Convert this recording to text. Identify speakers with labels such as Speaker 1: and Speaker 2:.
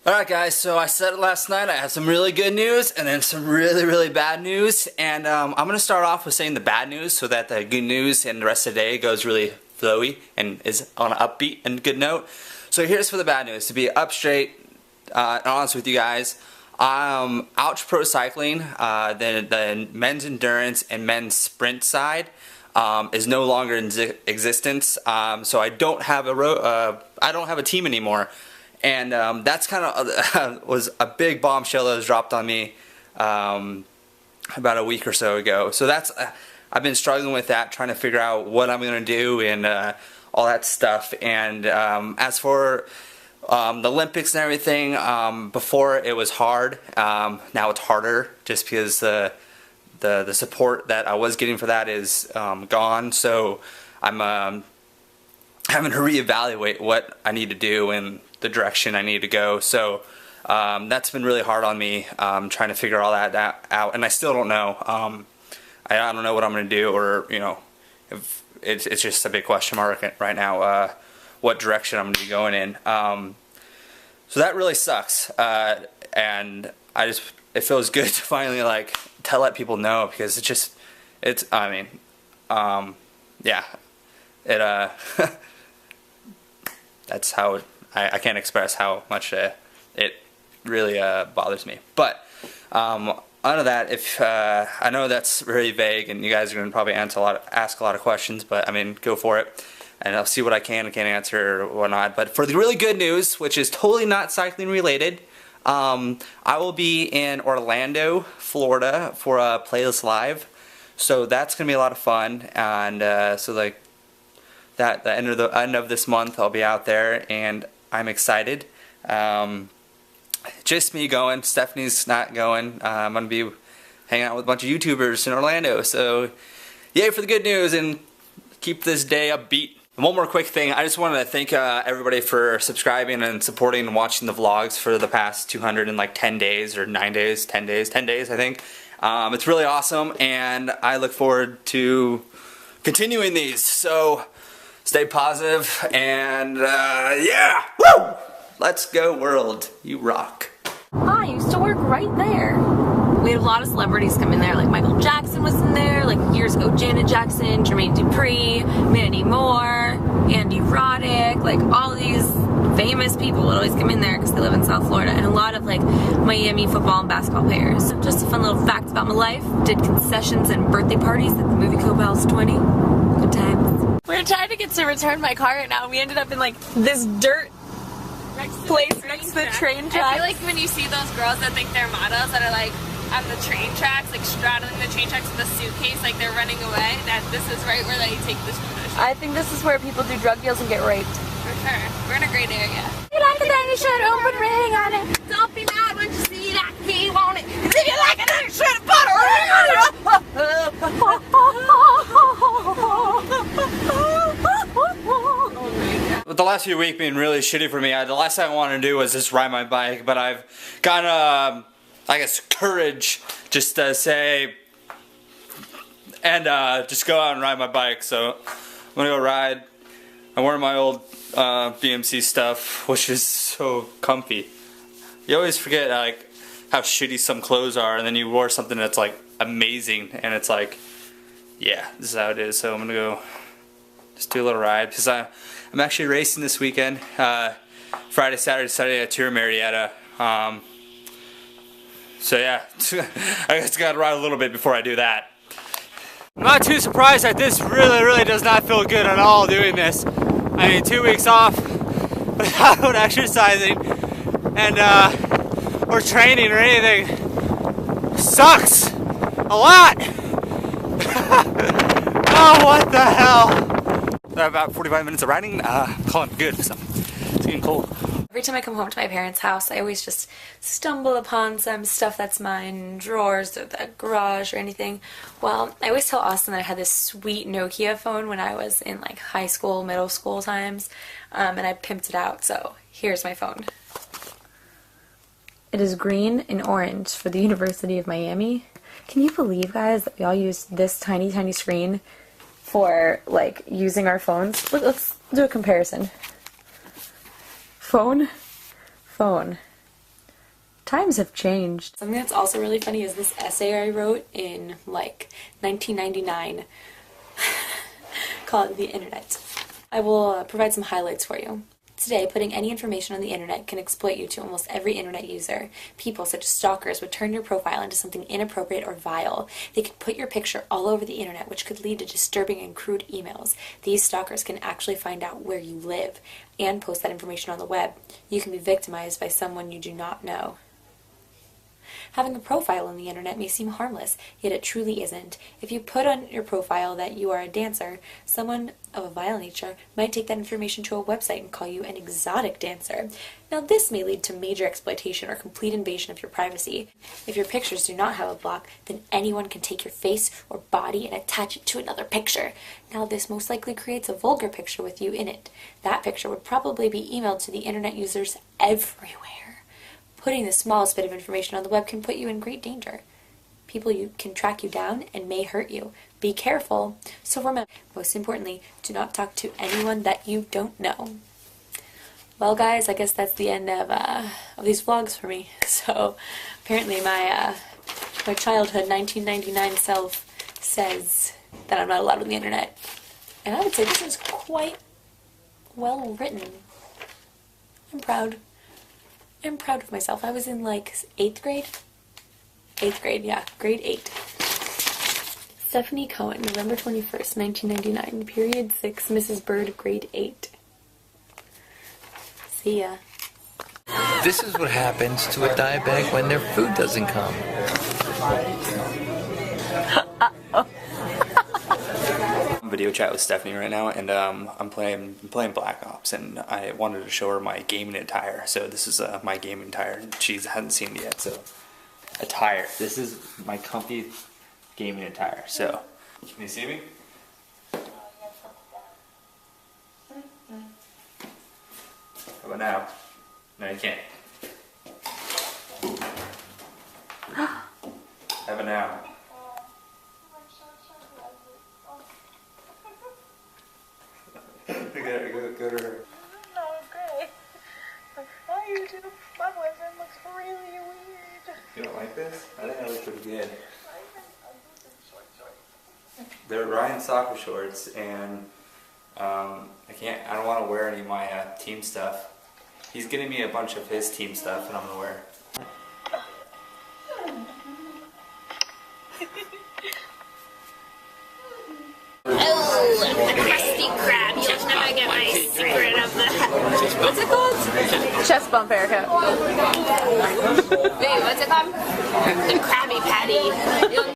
Speaker 1: Alright guys, so I said it last night, I have some really good news and then some really bad news, and I'm going to start off with saying the bad news so that the good news and the rest of the day goes really flowy and is on an upbeat and good note. So here's for the bad news, to be up straight and honest with you guys. Ouch Pro Cycling, the men's endurance and men's sprint side is no longer in existence, so I don't have a team anymore. And that's kind of was a big bombshell that was dropped on me about a week or so ago. So that's I've been struggling with that, trying to figure out what I'm going to do and all that stuff. And as for the Olympics and everything, before it was hard. Now it's harder just because the support that I was getting for that is gone. So I'm having to reevaluate what I need to do and the direction I need to go. So that's been really hard on me, trying to figure all that out, and I still don't know. I don't know what I'm going to do, or if it's just a big question mark right now, what direction I'm going to be going in. So that really sucks, and it feels good to finally to let people know, because that's how I can't express how much it really bothers me. But out of that, if I know that's very vague, and you guys are going to probably ask a lot of questions, but I mean, go for it, and I'll see what I can and can't answer or whatnot. But for the really good news, which is totally not cycling related, I will be in Orlando, Florida for a Playlist Live. So that's going to be a lot of fun, and the end of this month I'll be out there, and I'm excited. Just me going. Stephanie's not going. I'm going to be hanging out with a bunch of YouTubers in Orlando. So yay for the good news, and keep this day upbeat. And one more quick thing. I just wanted to thank everybody for subscribing and supporting and watching the vlogs for the past 210 days or 9 days, 10 days I think. It's really awesome, and I look forward to continuing these. So stay positive, and yeah, woo! Let's go world, you rock.
Speaker 2: I used to work right there. We had a lot of celebrities come in there, like Michael Jackson was in there, like years ago Janet Jackson, Jermaine Dupri, Mandy Moore, Andy Roddick, like all these famous people would always come in there because they live in South Florida, and a lot of Miami football and basketball players. Just a fun little fact about my life. Did concessions and birthday parties at the movie Cobell's 20. Good times. We're trying to get to return my car right now. We ended up in this dirt place next to the train tracks.
Speaker 3: I feel like when you see those girls that think they're models that are on the train tracks, straddling the train tracks with a suitcase, they're running away, that this is right where they take this photo shoot.
Speaker 2: I think this is where people do drug deals and get raped.
Speaker 3: For sure. We're in a great area.
Speaker 2: You like it, then you should open ring on it.
Speaker 3: Don't be mad when you see that he want it. If you like it, then you should put a ring on it.
Speaker 1: With the last few weeks being really shitty for me, the last thing I wanted to do was just ride my bike, but I've gotten, I guess, courage just to say, and just go out and ride my bike. So I'm gonna go ride. I'm wearing my old BMC stuff, which is so comfy. You always forget how shitty some clothes are, and then you wear something that's amazing, and it's yeah, this is how it is. So I'm gonna go just do a little ride, because I'm actually racing this weekend. Friday, Saturday, Sunday at Tour Marietta. So yeah, I just gotta ride a little bit before I do that. I'm not too surprised that this really does not feel good at all doing this. I mean, 2 weeks off without exercising and or training or anything sucks a lot. Oh, what the hell? About 45 minutes of riding, calling it good, so it's getting cold.
Speaker 2: Every time I come home to my parents' house, I always just stumble upon some stuff that's mine, drawers or the garage or anything. Well, I always tell Austin that I had this sweet Nokia phone when I was in high school, middle school times, and I pimped it out, so here's my phone. It is green and orange for the University of Miami. Can you believe, guys, that we all use this tiny screen for using our phones? Let's do a comparison. Phone, Times have changed. Something that's also really funny is this essay I wrote in like 1999 called The Internet. I will provide some highlights for you. Today, putting any information on the internet can exploit you to almost every internet user. People such as stalkers would turn your profile into something inappropriate or vile. They could put your picture all over the internet, which could lead to disturbing and crude emails. These stalkers can actually find out where you live and post that information on the web. You can be victimized by someone you do not know. Having a profile on the internet may seem harmless, yet it truly isn't. If you put on your profile that you are a dancer, someone of a vile nature might take that information to a website and call you an exotic dancer. Now this may lead to major exploitation or complete invasion of your privacy. If your pictures do not have a block, then anyone can take your face or body and attach it to another picture. Now this most likely creates a vulgar picture with you in it. That picture would probably be emailed to the internet users everywhere. Putting the smallest bit of information on the web can put you in great danger. People can track you down and may hurt you. Be careful. So remember, most importantly, do not talk to anyone that you don't know. Well guys, I guess that's the end of these vlogs for me. So apparently my childhood 1999 self says that I'm not allowed on the internet. And I would say this is quite well written. I'm proud. I'm proud of myself. I was in like 8th grade? 8th grade, yeah. Grade 8. Stephanie Cohen, November 21st, 1999. Period 6, Mrs. Bird, grade 8. See ya.
Speaker 4: This is what happens to a diabetic when their food doesn't come.
Speaker 1: Video chat with Stephanie right now, and I'm playing Black Ops, and I wanted to show her my gaming attire. So this is my gaming attire, and she hasn't seen it yet. So attire. This is my comfy gaming attire. So can you see me? How about now? No, you can't. How about now? Go to her.
Speaker 5: No, it's great. Like, hi YouTube, my boyfriend looks really weird.
Speaker 1: You don't like this? I think I look pretty good. They're Ryan soccer shorts, and I don't want to wear any of my team stuff. He's getting me a bunch of his team stuff, and I'm gonna wear.
Speaker 3: The crusty crab. You'll never get my secret of the... What's it called?
Speaker 2: Chest bump haircut.
Speaker 3: Wait, what's it called? The Krabby Patty.